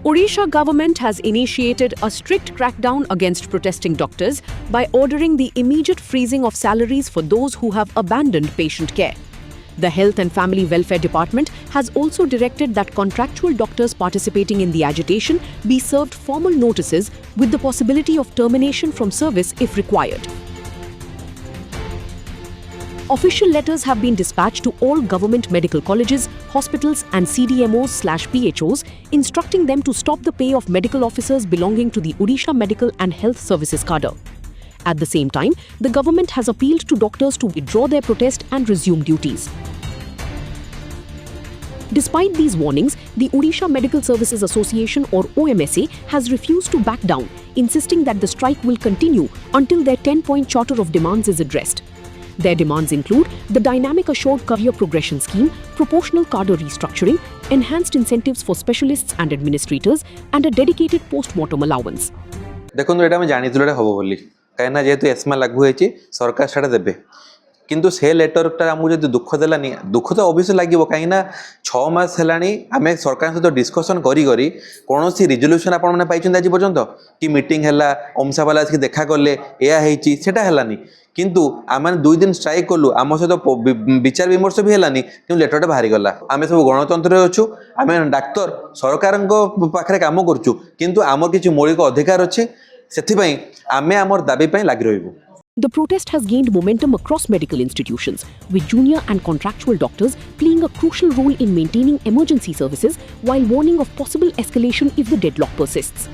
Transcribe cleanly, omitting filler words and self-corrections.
Odisha government has initiated a strict crackdown against protesting doctors by ordering the immediate freezing of salaries for those who have abandoned patient care. The Health and Family Welfare Department has also directed that contractual doctors participating in the agitation be served formal notices with the possibility of termination from service if required. Official letters have been dispatched to all government medical colleges, hospitals and CDMOs/PHOs instructing them to stop the pay of medical officers belonging to the Odisha Medical and Health Services cadre. At the same time, the government has appealed to doctors to withdraw their protest and resume duties. Despite these warnings, the Odisha Medical Services Association or OMSA has refused to back down, insisting that the strike will continue until their 10-point charter of demands is addressed. Their demands include the Dynamic Assured Career Progression Scheme, proportional cadre restructuring, enhanced incentives for specialists and administrators, and a dedicated post-mortem allowance. देखो एटा मैं जानी तुले हबो बोली काहेना जेतु ESMA लागू होईची सरकार सेटा देबे किंतु से लेटरटा हमकु जदि दुख देलानी दुख तो ऑब्वियसली लागिवो काहेना 6 मास हेलानी आमे सरकार सहित डिस्कशन करी करी कोनोसी रिजोल्यूशन आपण माने पाइछन आज पर्यंत कि मीटिंग हैला ओमसा वाला के देखा करले एया हेची सेटा हेलानी किंतु आम 2 दिन स्ट्राइक कलु आम सहित विचार विमर्श भी हेलानी कि लेटरटा बाहरी गला आम सब गणतंत्र अच्छु आम डाक्तर सरकार पाखे काम करुचु किंतु आम किसी मौलिक अधिकार अच्छे से आम आमर दाबी लगी रहिबु. The protest has gained momentum across medical institutions, with junior and contractual doctors playing a crucial role in maintaining emergency services while warning of possible escalation if the deadlock persists.